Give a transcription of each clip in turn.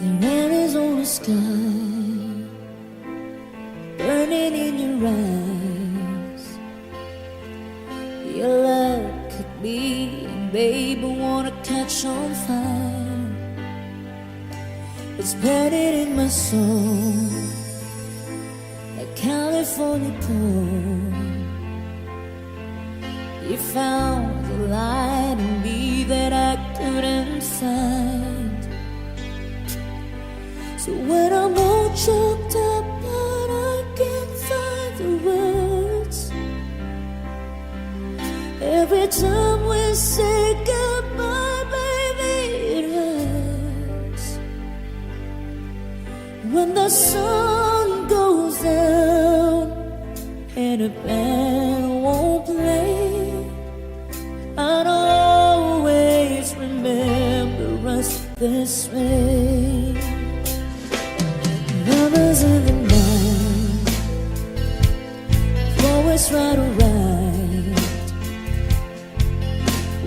There is only sky burning in your eyes. Your love could be, baby, wanna catch on fire. It's burning in my soul like California cold. You found the light in me that I couldn't find. So when I'm all choked up but I can't find the words, every time we say goodbye, baby, it hurts. When the sun goes down and a band won't play, I'd always remember us this way. Lovers in the night, always right or right.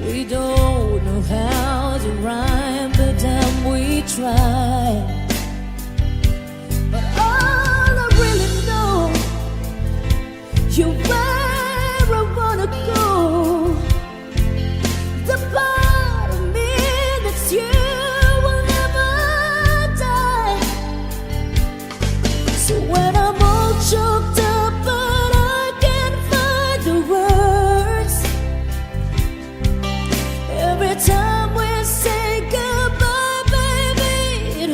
We don't know how to rhyme, but damn we try. But all I really know, you're where I wanna go. The part of me that's you will never die. So when I'm all choked up but I can't find the words, every time we say goodbye, baby, it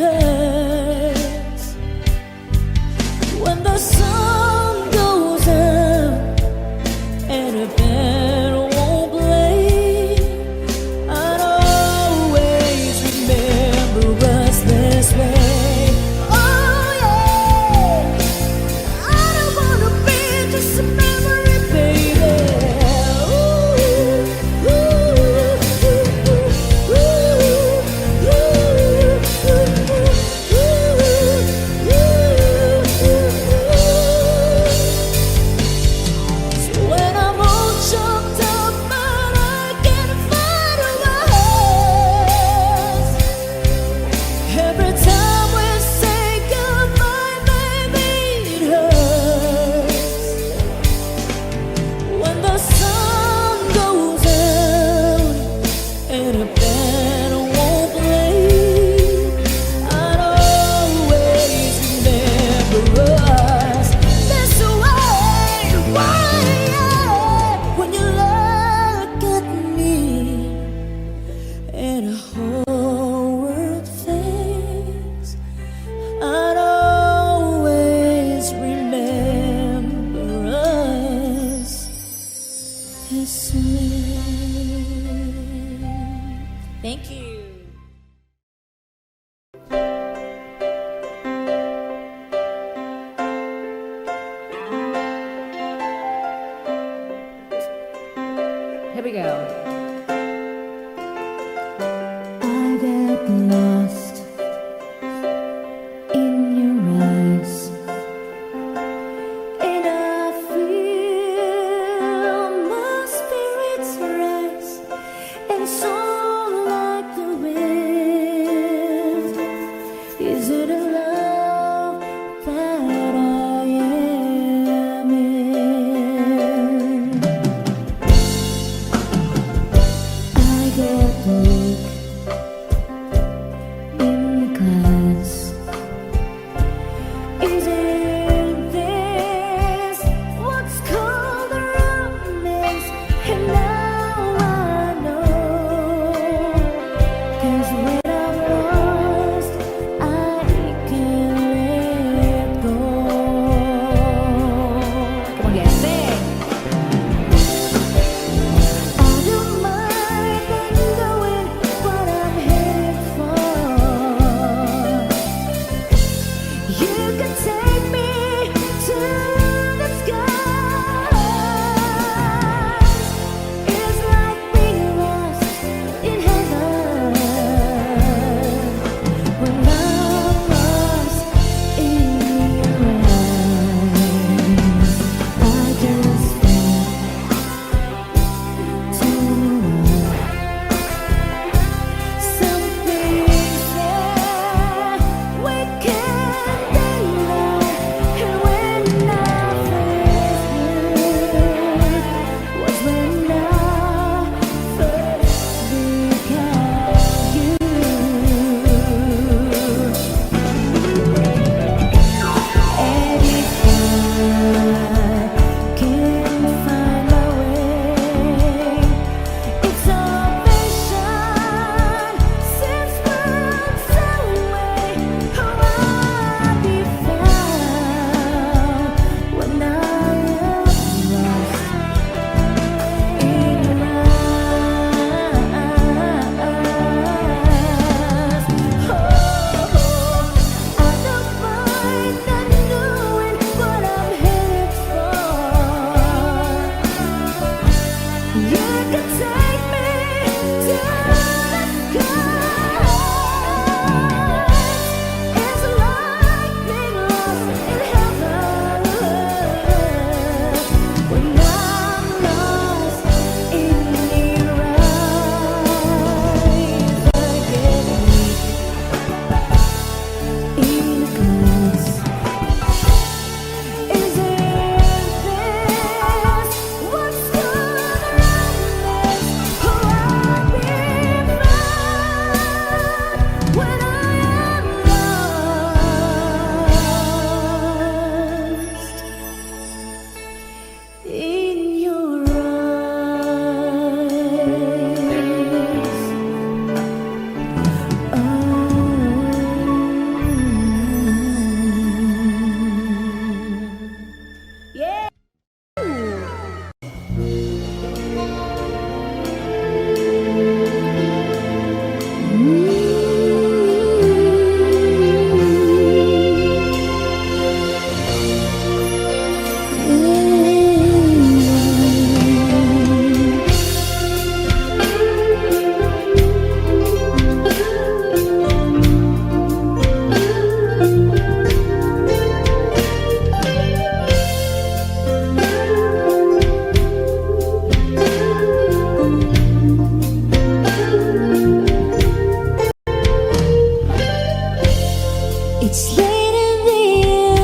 It's late in the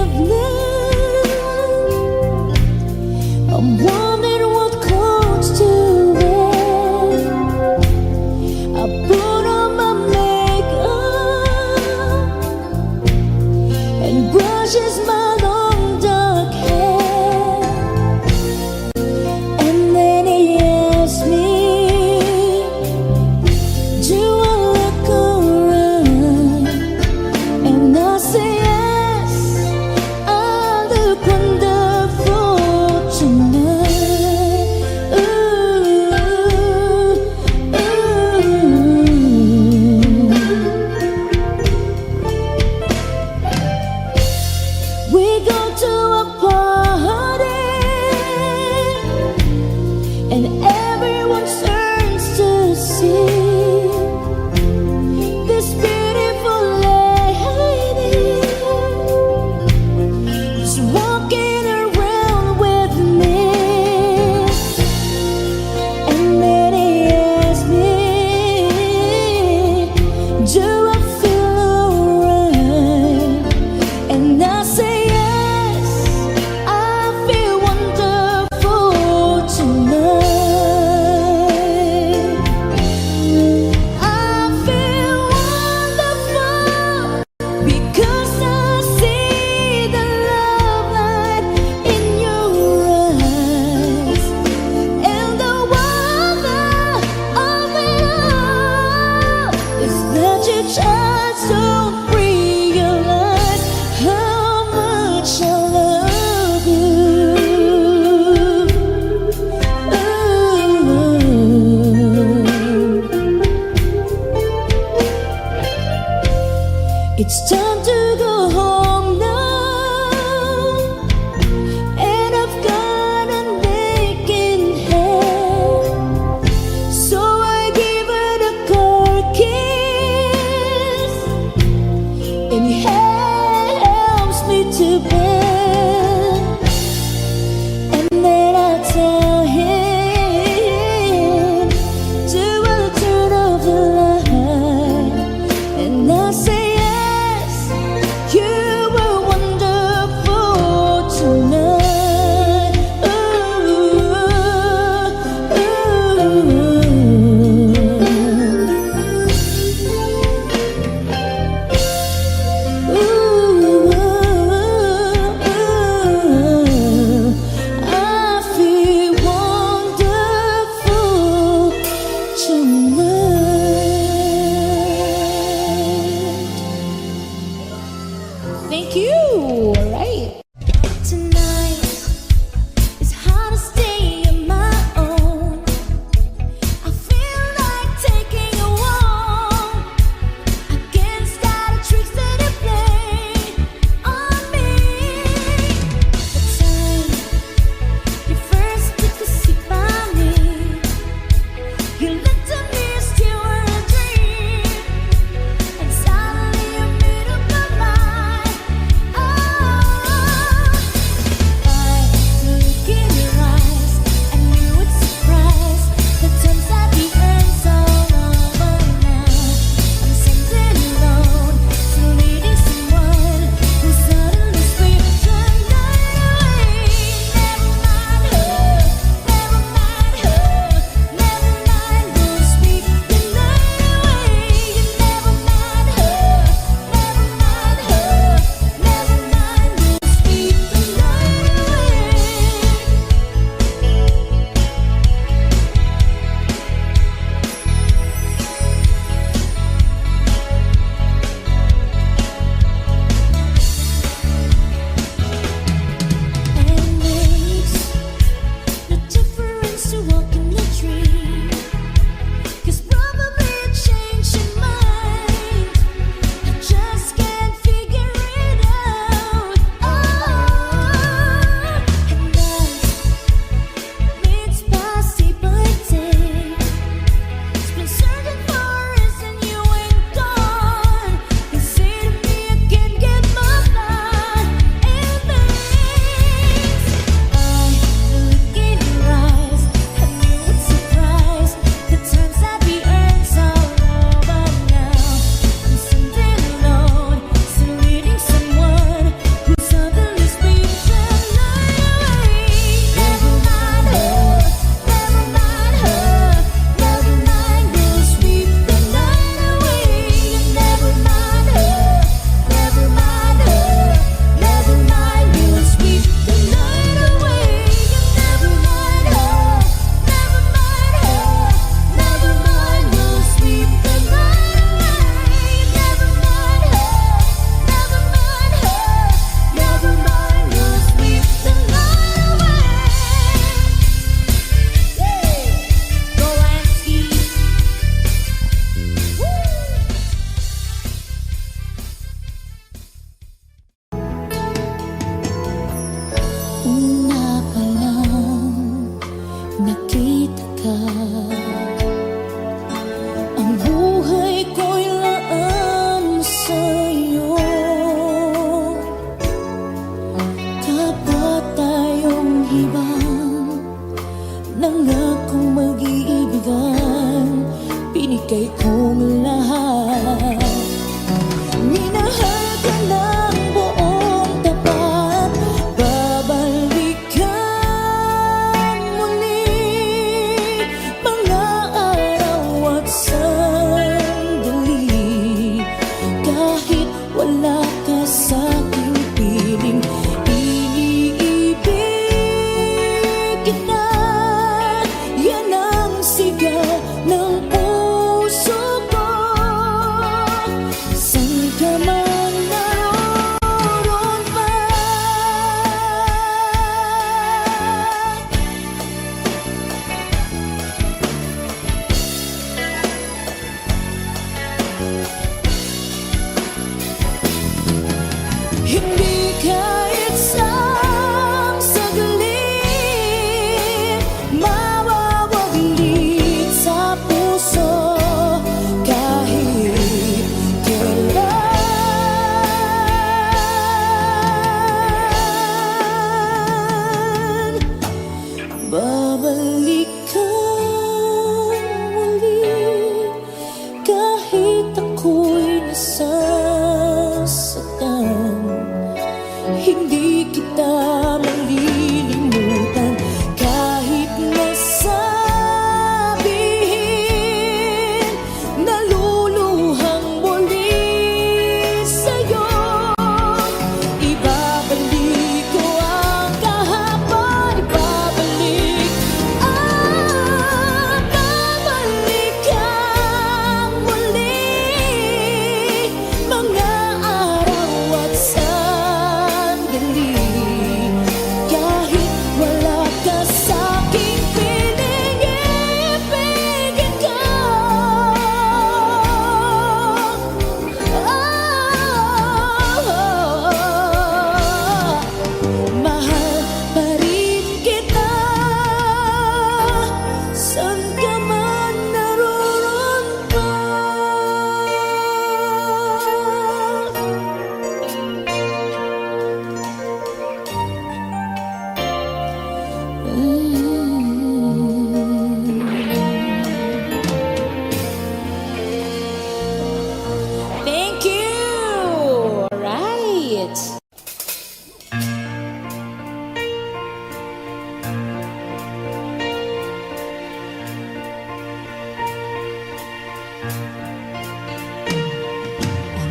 evening. I'm wondering what clothes to wear. I put on my makeup and brushes my long dark hair. And then he asked me, do I look alright? And I say yes, I look wonderful tonight. Ooh, we go to a party and everyone turns to see this beautiful lady is walking around with me. And then he asked me, do I feel alright? And I say yes, I feel wonderful tonight. I feel wonderful because I see the love light in your eyes. And the wonder of it all is that you just don't realize how much I love you. It's time to go home now, and I've got an aching head. So I give it a cold kiss, and he helps me to bed. And then I tell him, do I turn off the light? And I say yes, you were wonderful tonight. I feel wonderful tonight. Thank you. All right. Tonight it's hard to stay on my own. I feel like taking a walk against all the tricks that you play on me. The time you first took a sip by me, you looked at me as you were a dream, and suddenly you made up my mind. I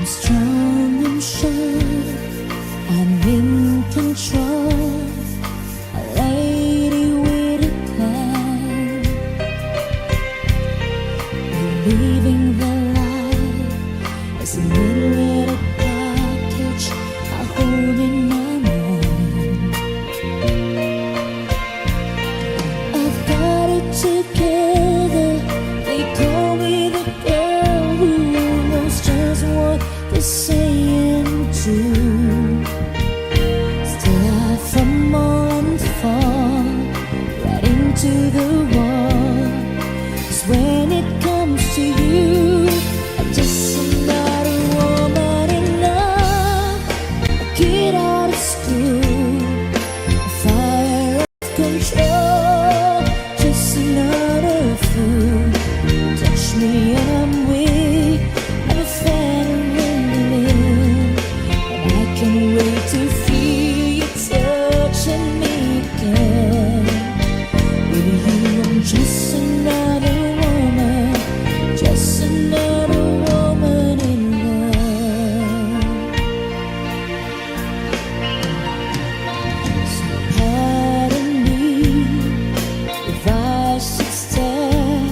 I'm strong and sure, I'm in control, a lady with a plan, believing the light is a little package I hold in my mind. I've got it together, they call me the girl who knows just what they're saying too. Still I fumble and fall right into the wall. 'Cause when it comes to you, I'm just another woman in love, a kid out of school, a fire of control, just another fool. Touch me and I'm weak, I'm a feeling, and I can't wait to feel you touching me again. With you I'm just another woman, just another woman in love. So pardon me if I should stare,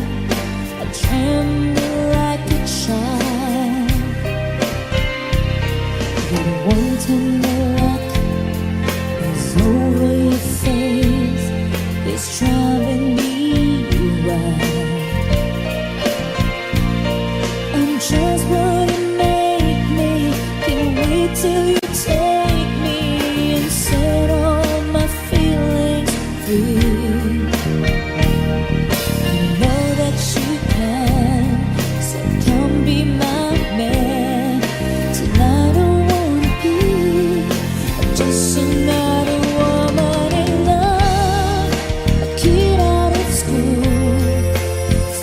I tremble like a child. The one tender look is over your face, it's driving me wild. I'm just what you make me, can't wait till you take me and set all my feelings free. I know that you can, so come be my man. Tonight I wanna be just another woman in love, a kid out of school,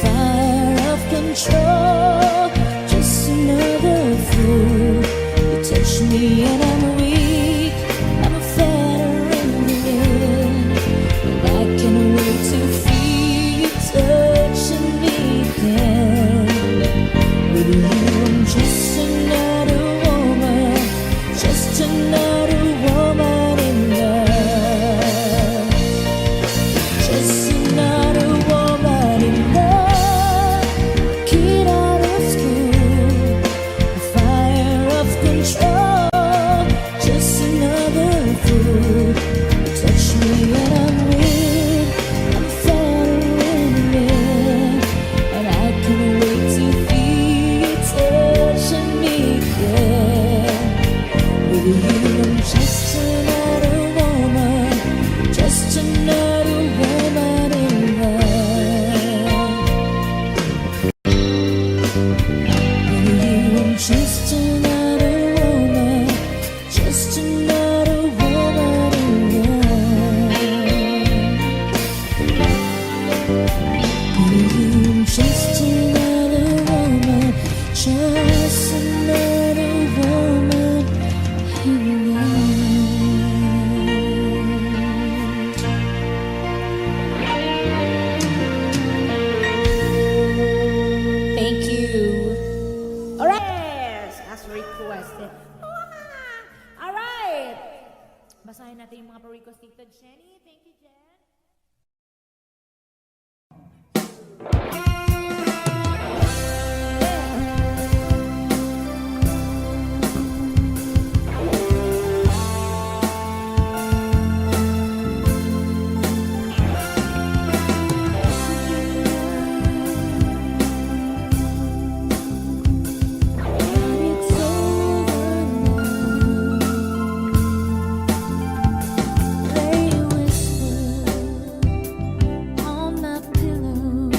fire of control, just another fool. You touch me and I'm weak, I'm a veteran, and I can't wait to feel you touching me again. With you I'm just another woman, just another woman in love, just another woman in love, kid out of school, a fire of control, just another fool. You touch me and I'm weak, I'm a veteran, and I can't wait to feel you touching me again. With you I'm just another woman, just another woman in love. With you I'm just another woman, just another woman in love. With you I'm just another woman, just another woman in love. Thank you. All right. Yes, as requested. All right. Basahin natin yung mga pa-request dito, Jenny. Thank you, Jen. It's over now. They whisper on my pillow.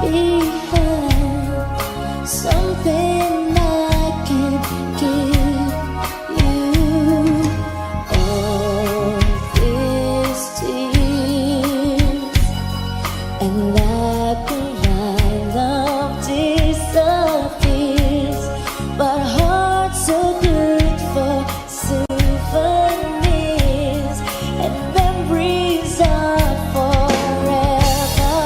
behind, something I can give you. All these tears, and like a line of disappears, but hearts are good for souvenirs, and memories are forever.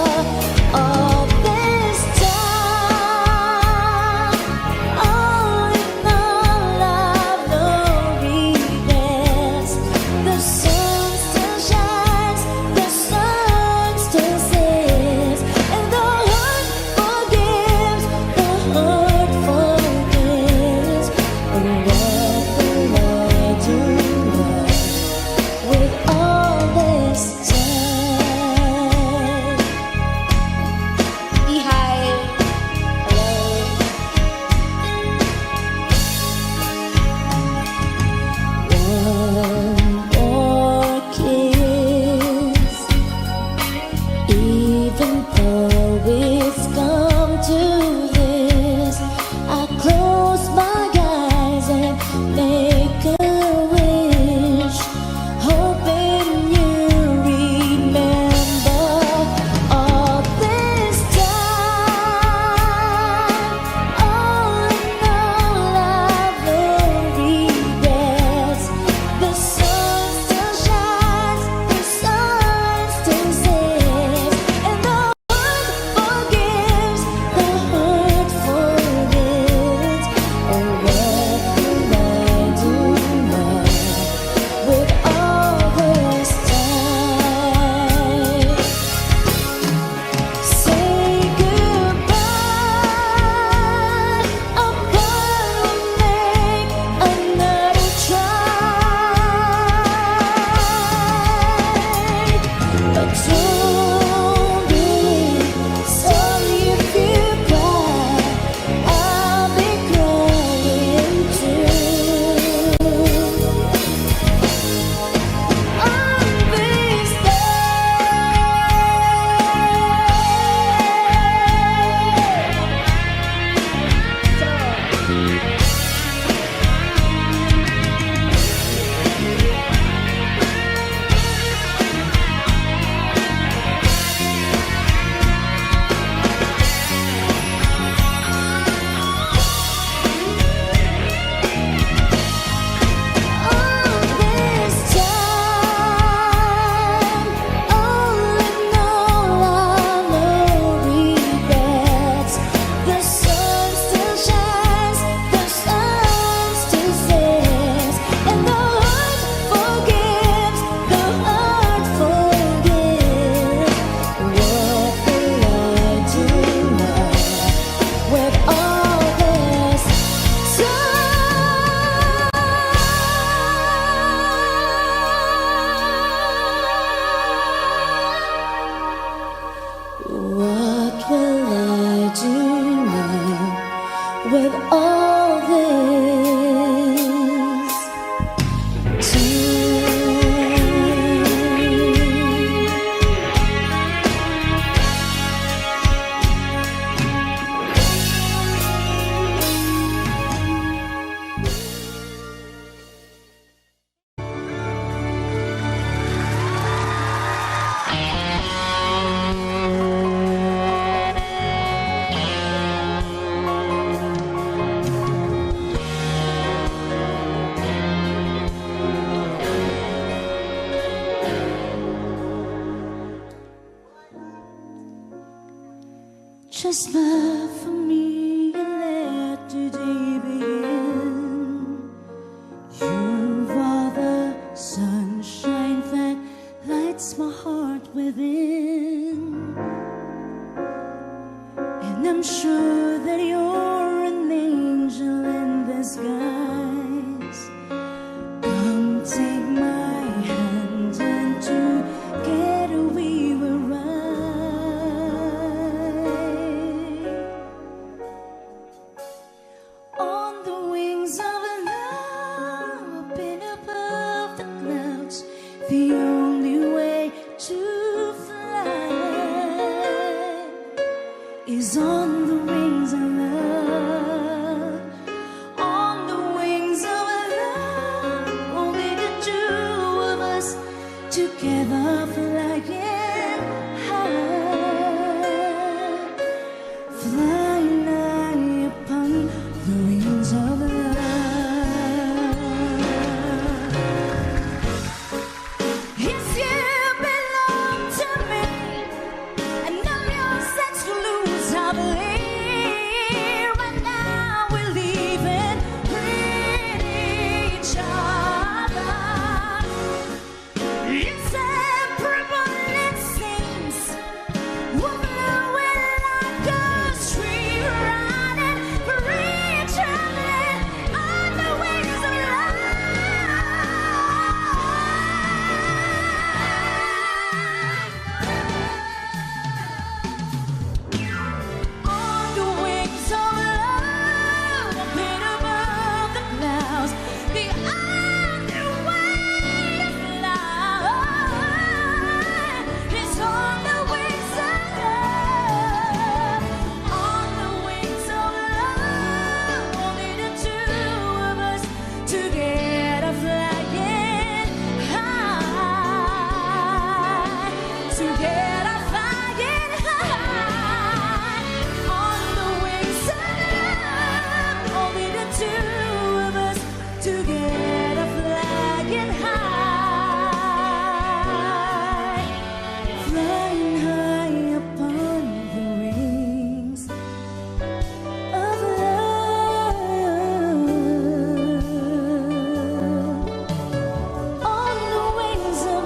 All this time, all in all, I've no regrets. The sun still shines, the sun still says, and the heart forgives, the heart forgives. And what will I do now with all this time? Hi. One more kiss, even though it's come to this, I close my eyes and make a wish, hoping you remember all this time. All in all, I've no regrets. The sun still shines, the sun still says, and the heart forgives, the heart forgives. And what will I do now with all this time? Say goodbye, I'm gonna make another try, but don't be sorry if you cry, I'll be crying too. On this time, all in all, I've no regrets. The sun still shines, the sun still says, and the heart forgives, the heart forgives. What will I do now with all this What will I do now with all this Just smile for me and let today begin. You are the sunshine that lights my heart within, and I'm sure that you're an angel in disguise. Come take my hand and together we will ride on the wings of love, up and above the clouds. The only way to fly is on the wings of love, on the wings of love. Only the two of us together flying high, flying high upon the wings of love. Yes, you belong to me, and I'm yours exclusively. Right now we're leaving each other. Inseparable it seems. We're flowing like a stream, running for each other on the wings of love. On the wings of love, up and above the clouds, the only way to fly is on the wings of love. On the wings of love, only the two of us together flying high, together flying high. On the wings of love, only the two of us together flying high, flying high upon the wings of love. On the wings of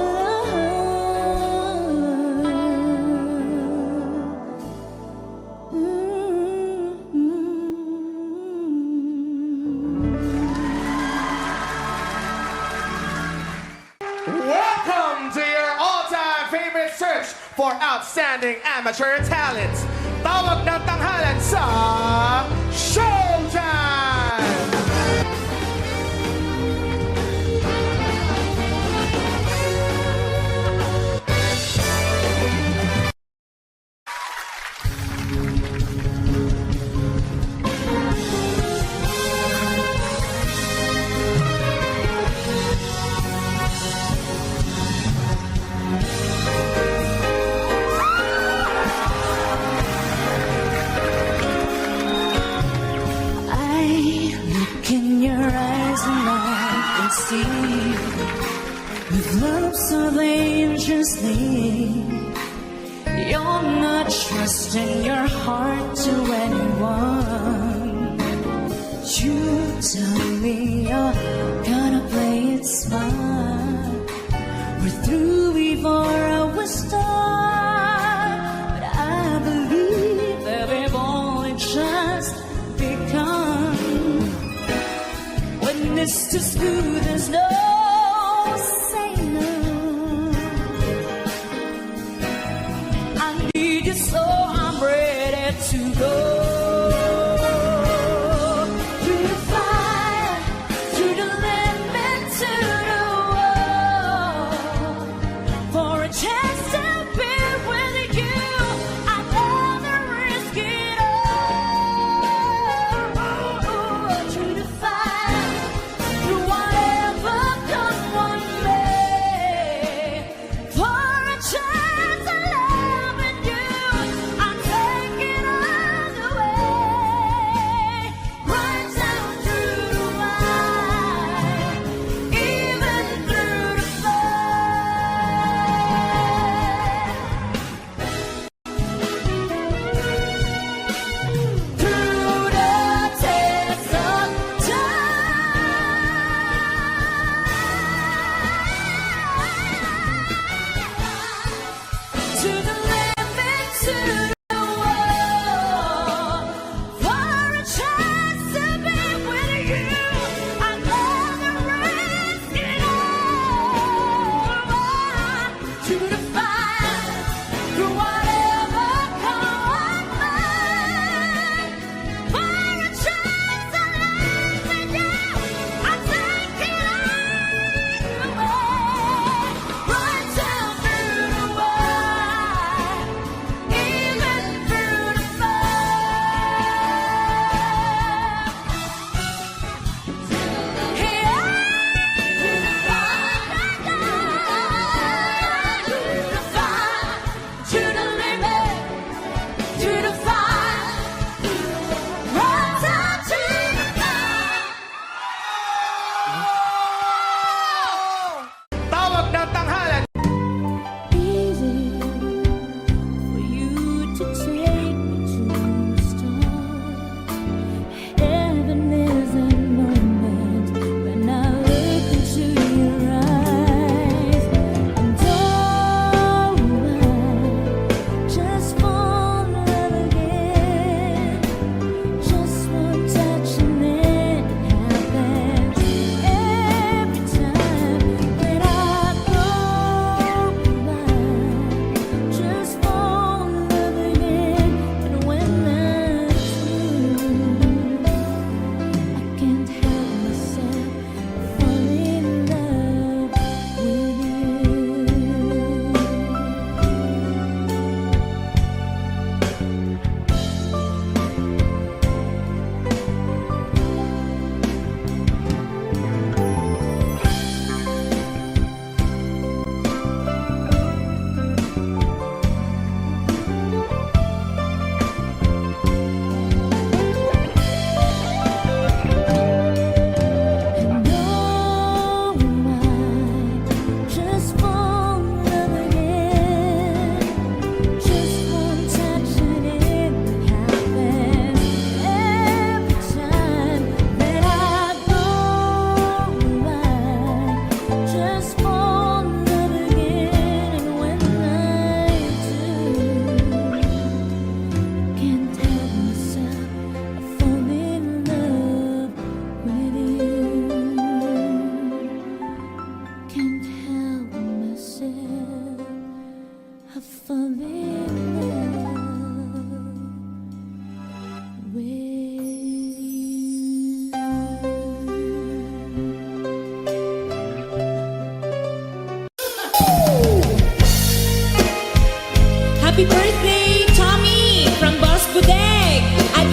Welcome to your all-time favorite search for outstanding amateur talent. Tawag ng tanghalan sa Showtime! I look in your eyes and I can see with looks of dangerously. You're not trusting your heart to anyone. You tell me you're gonna play it smart. We're through before I was start, but I believe that we've only just begun. When it's too smooth, there's no saying no. I need you, so I'm ready to go. Through the fire, through the limit, to the wall. For a chance to be with you, I'd rather risk it all. Through the fire, through whatever comes one way. For a chance of loving you, I'm taking all the way.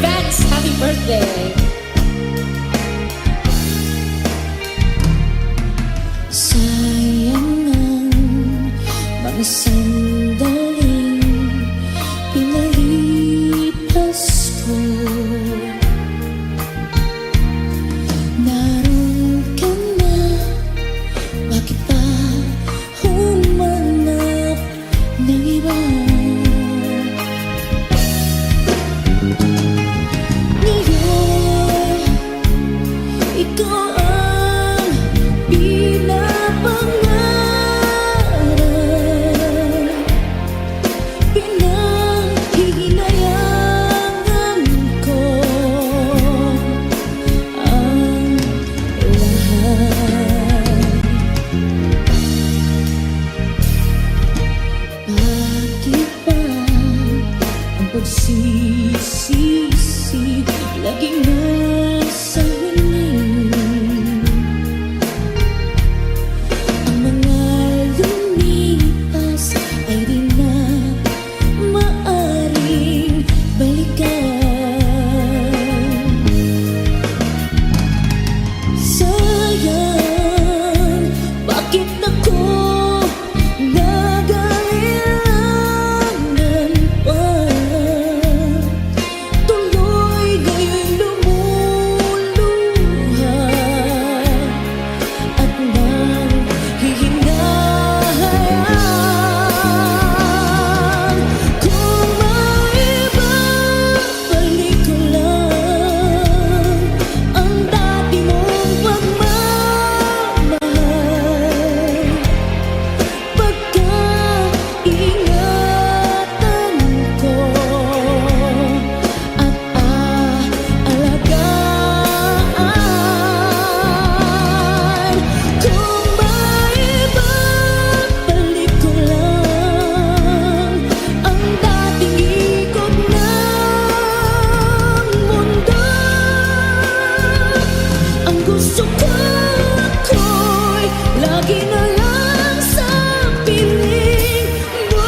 advance, happy birthday! Sayang ang mga sandaling pinalipas ko. Naroon ka na, bakit pa humanap ng iba? Ngayon, ikaw ang pinapangarap, pinanghihinayangan ko ang lahat. Bakit ba ang pagsisisi laging nasa huli? Ang mga lumipas ay di na maaring balikan. Sayang, bakit ako nag-ailangan pa? Tuloy ngayong lumuluha at nanghihinayan. Kung maibabalik ko lang ang dati mong pagmamahal, pagkaingatan ko at aalagaan. Kung maibabalik ko lang ang dating ikot ng mundo, ang gusto ko ako'y lagi na lang sa piling mo.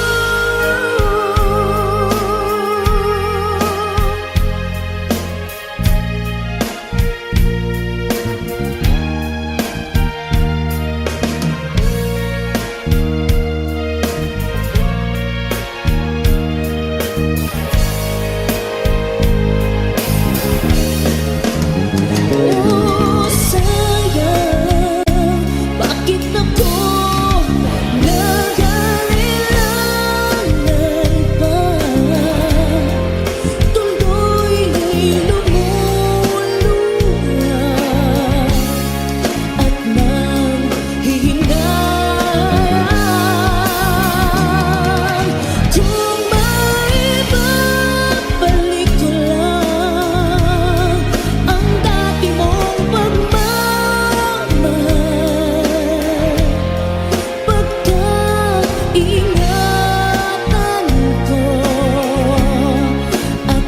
Oh, sayang, bakit ako nag-ailangan pa? Tuloy nga'y lumuluha at nanghihinayan. Kung maibabalik ko lang ang dati mong pagmamahal, pagkaingatan ko at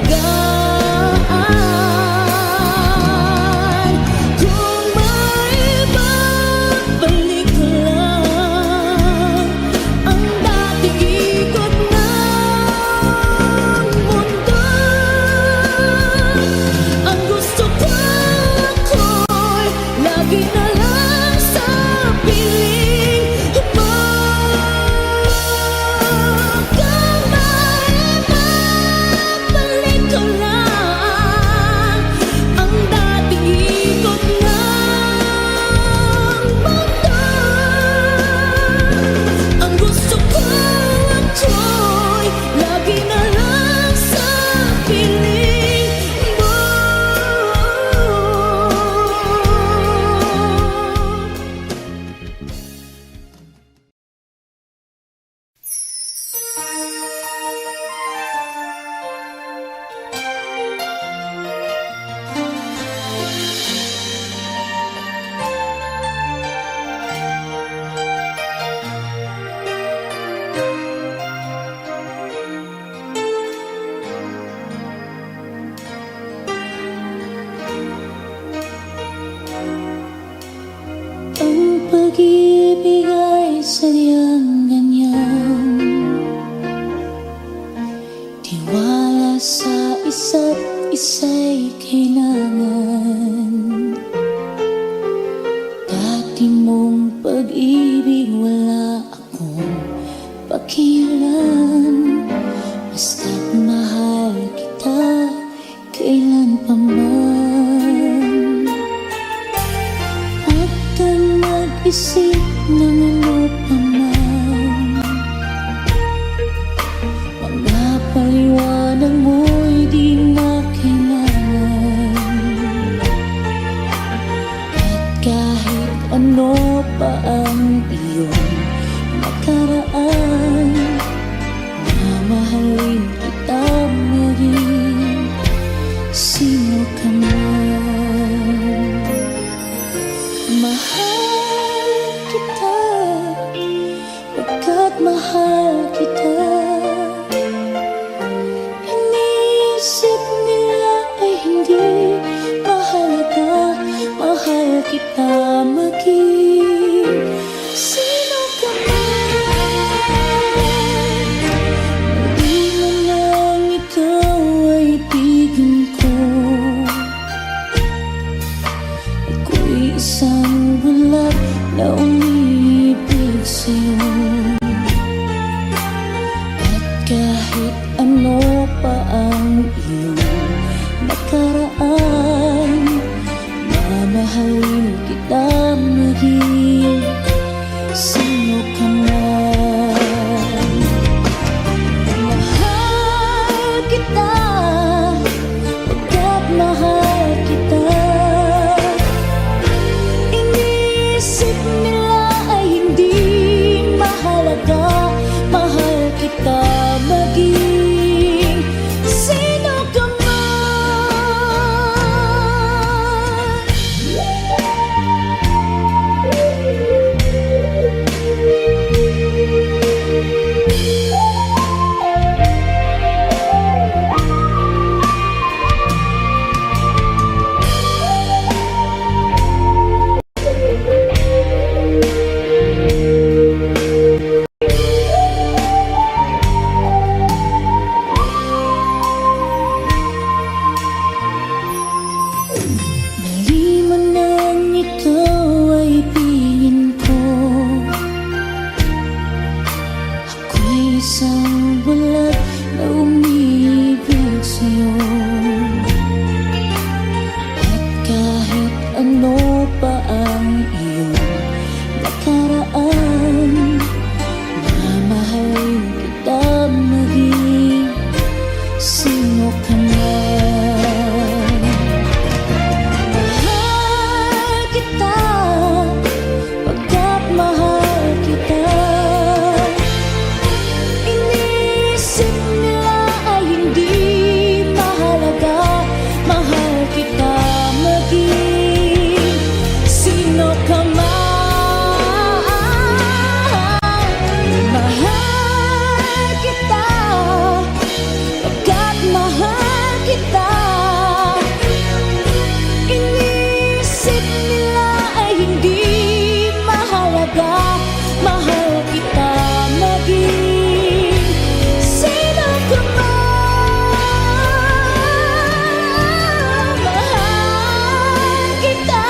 aalagaan. Kung maibabalik ko lang ang dating ikot ng mundo, ang gusto ko ako'y lagi na lang sa piling mo. Kung maibabalik ko lang ang dating ikot ng mundo, ang gusto ko ako'y lagi na lang sa piling mo. Ang pag-ibig ay sadyang ganyan, tiwala sa isa't isa'y kailangan. Dati mong pag-ibig wala akong pakialam. Basta't mahal kita kailan pa man. Huwag kang mag-isip ng ano pa man. Mga paliwanag mo'y di na kailangan. At kahit ano pa ang iyong nakaraan, mamahalin kita maging sino ka man. Mahal kita, pagkat mahal kita. Iniisip nila ay hindi mahalaga, mahal kita maging sino ka man. Hindi mo lang ikaw ay ibigin ko. Ako'y isang bulag na umiibig sa'yo. At kahit ano pa ang iyong nakaraan, mamahalin kita maging sino ka man. Mahal kita, pagkat mahal kita. Iniisip nila ay hindi mahalaga, mahal kita maging sino ka Mali mo nang ikaw ay ibigin ko. Ako'y isang bulag na umiibig sa'yo. At kahit ano pa ang iyong nakaraan, mamahalin kita maging sino ka man. Mahal kita, pagkat mahal kita. Iniisip nila ay hindi mahalaga, mahal kita maging sino ka man. Mahal kita, pagkat mahal kita. Iniisip nila ay hindi mahalaga, mahal kita maging sino ka man. Mahal kita,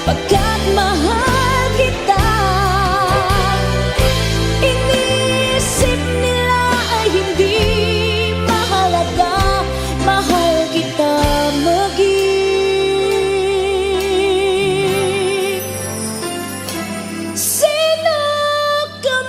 pagkat mahal kita. Iniisip nila ay hindi mahalaga, mahal kita maging sino ka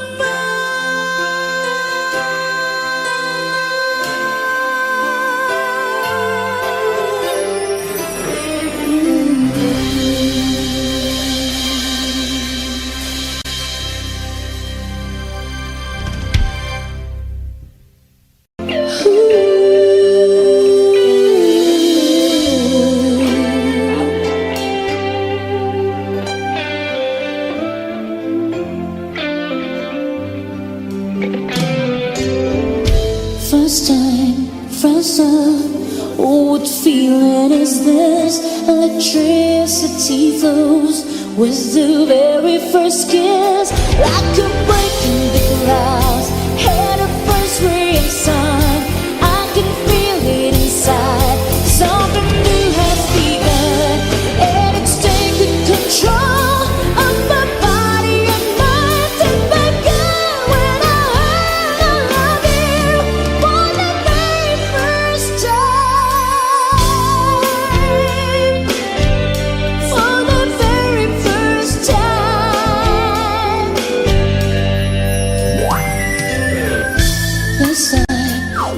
First time, oh, what feeling is this? Electricity flows with the very first kiss, like a break in the clouds, had a first ray of sun. I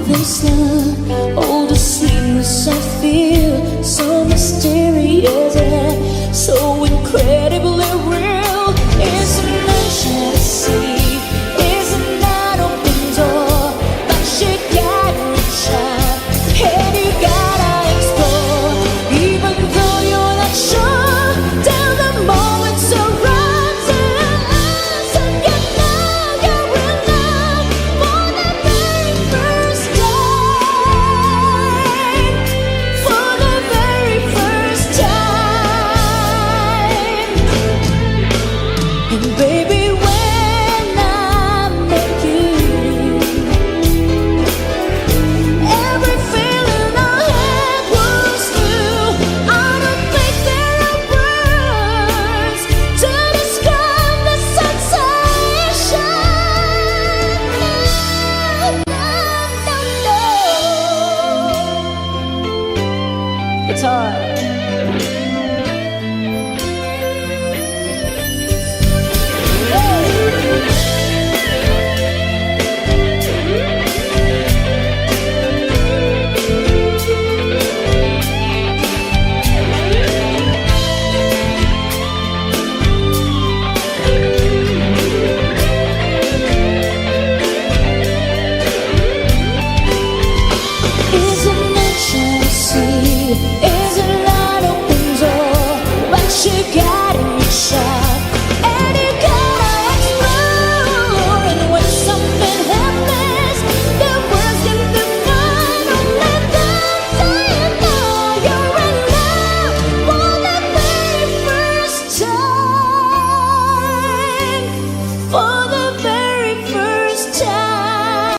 this love, oh the sweetness I feel, so mysterious and so incredibly real. Isn't that jealousy? Isn't that open door? But you gotta reach out and you gotta explore. Even though you're not sure, till the moment surrounds your eyes and you know you're in love for the very first time. For the very first time. And baby, when I met you, every feeling I had was new. I don't think there are words to describe the sensation. No. It's hard. Isn't it jealousy? Isn't that open door? But you gotta reach out and you gotta explore. And when something happens, the words can define. Only then do you know you're in love for the very first time. For the very first time.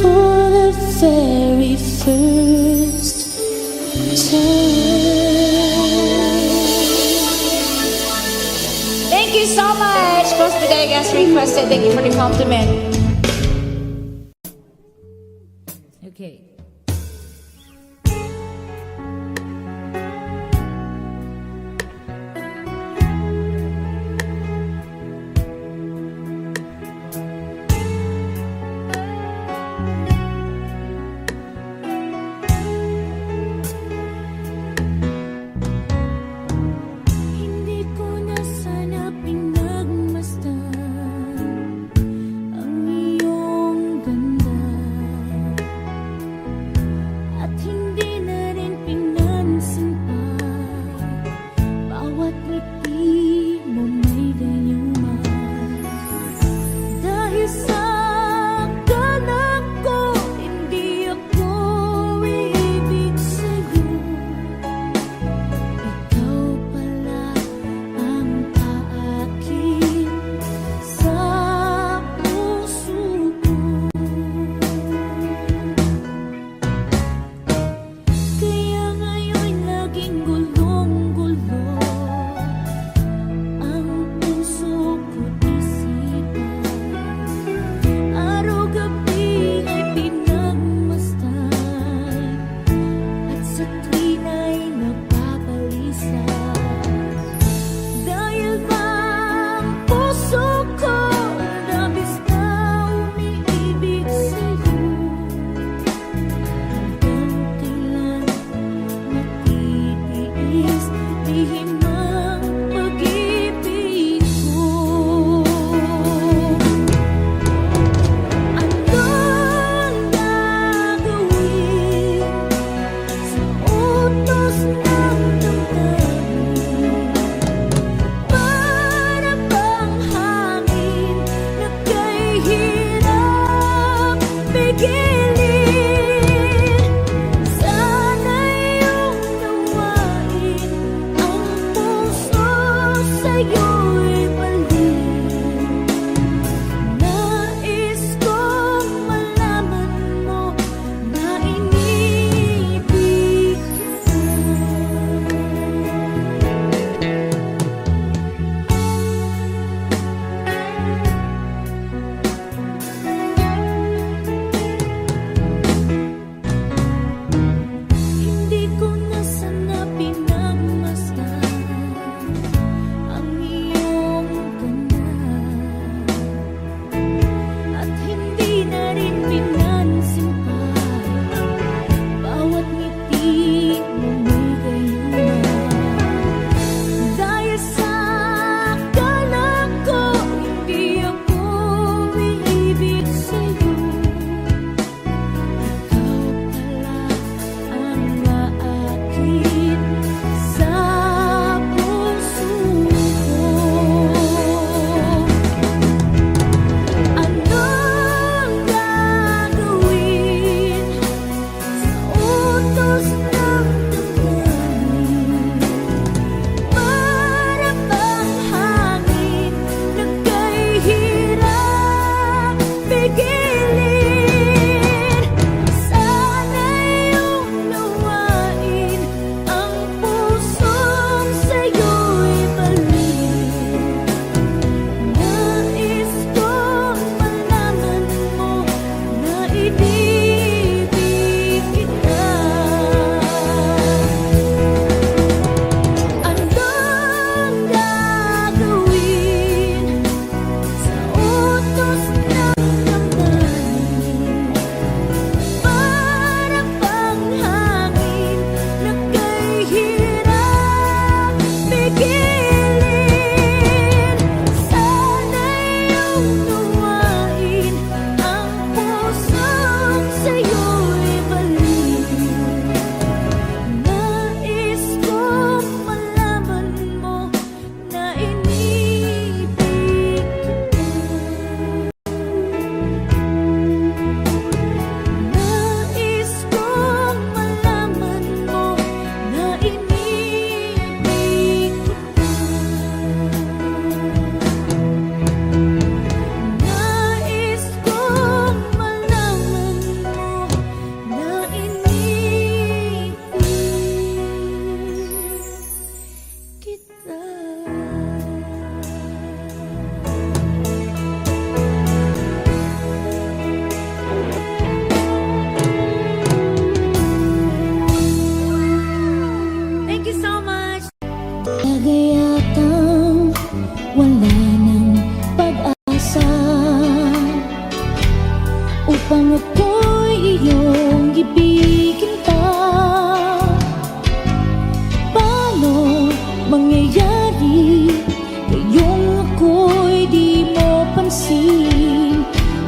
For the very first time. Thank you so much, Boss Bigay as requested. Thank you for the compliment. Okay. Hindi ko na sana pinagmasdan ang iyong ganda.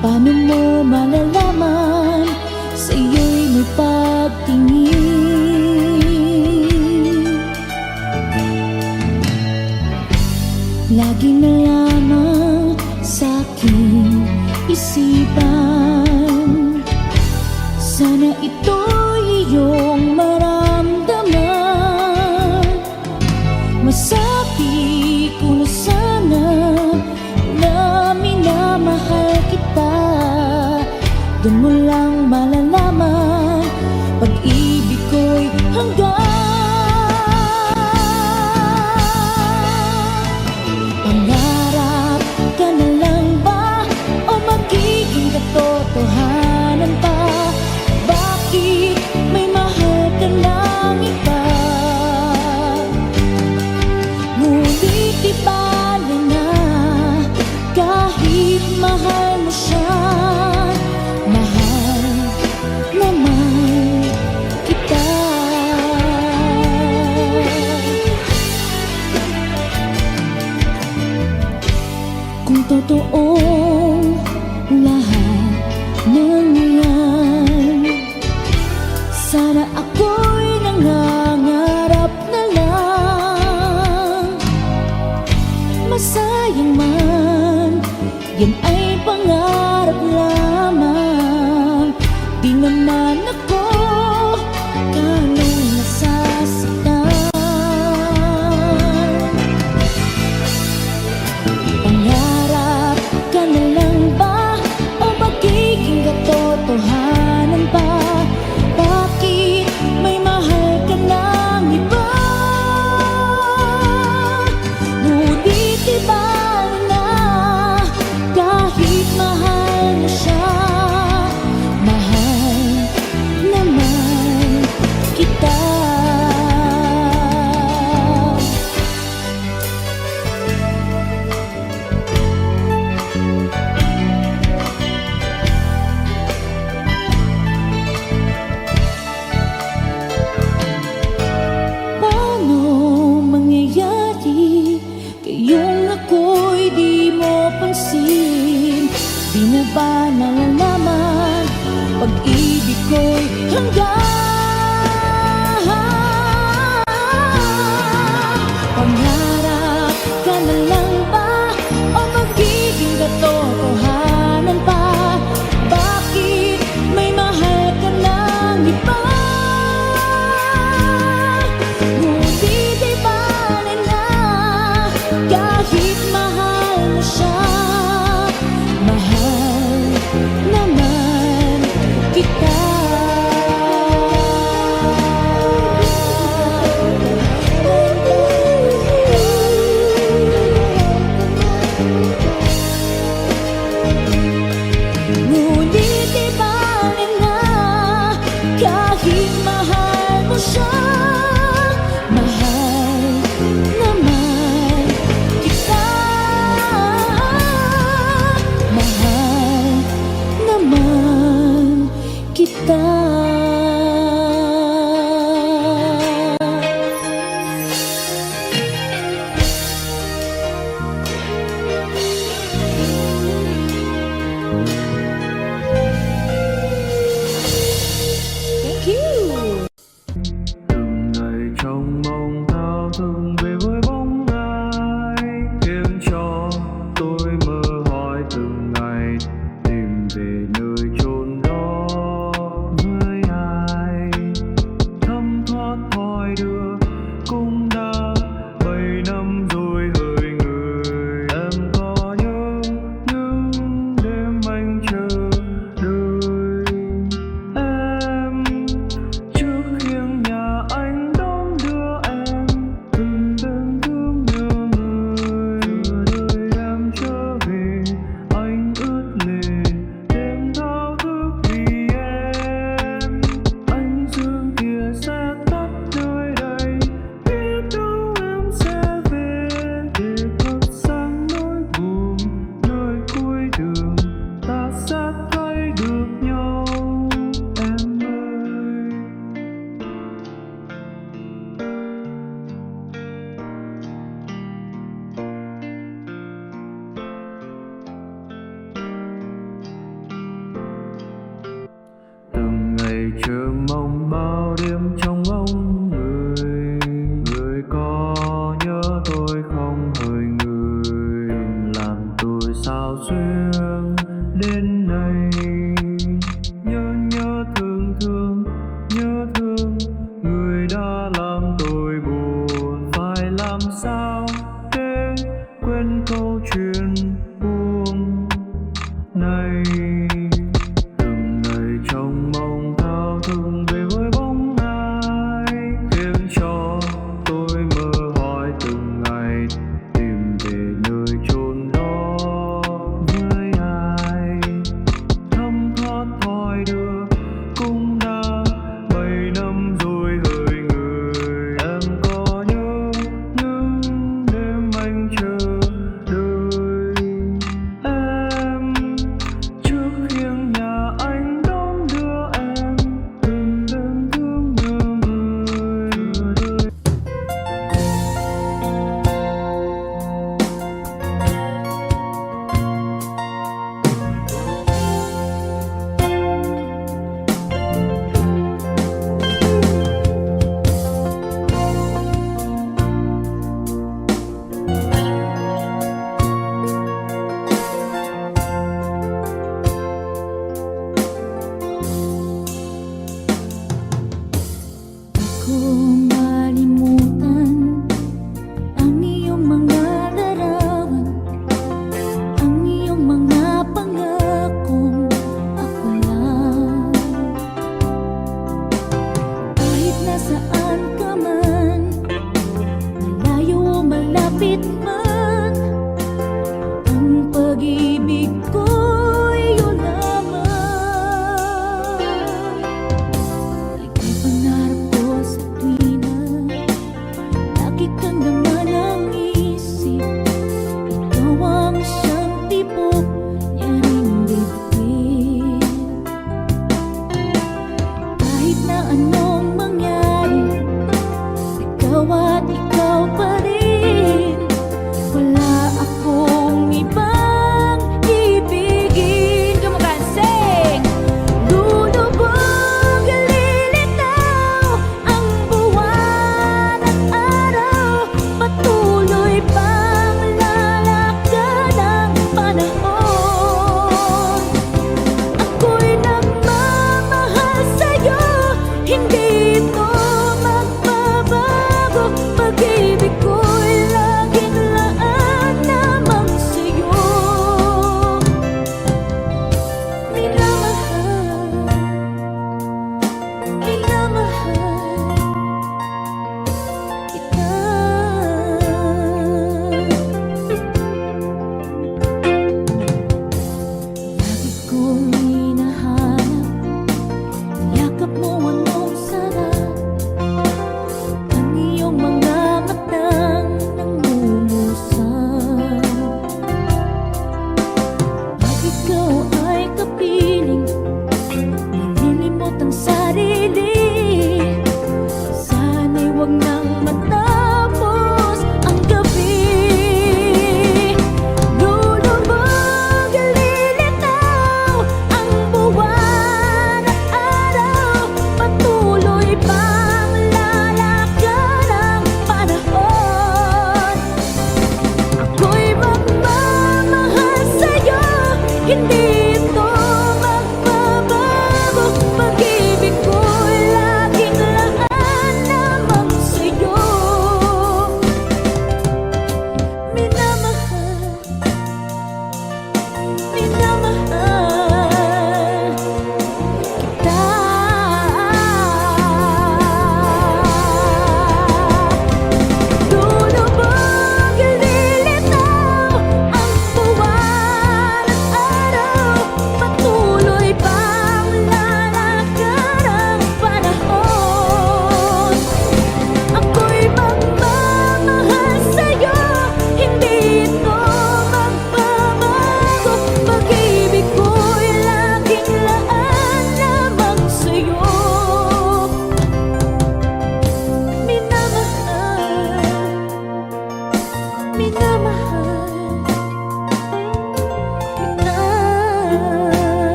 Paano mo malalaman sa iyo'y may pagtingin? Lagi na lamang sa aking isipan, sana ito'y iyong maramdaman. Masabi ko na sana na minamahal kita. Doon mo lang malalaman pag-ibig ko'y hanggang. Pangarap ka na lang ba o magiging katotohanan pa? Bakit may mahal ka ng iba? Ngunit di bale na kahit mahal mo siya, mahal naman kita. Kung totoong lahat ng yan, sana ako'y nangangarap na lang. Masayang man, yan ay pangarap lamang. Di naman ako ganong nasasaktan. Pangarap ka na lang ba o magiging katotohanan pa? Bakit may mahal ka ng iba? Ngunit di bale na kahit mahal mo siya, mahal naman kita. Paano mangyayari kayong ako'y di mo pansin? Di na ba nalalaman pag-ibig ko'y hanggang? Pangarap ka na lang ba o magiging katotohanan pa? Bakit may mahal ka ng iba? Ngunit di bale na kahit mahal mo siya, mahal naman kita. xuyên đến nay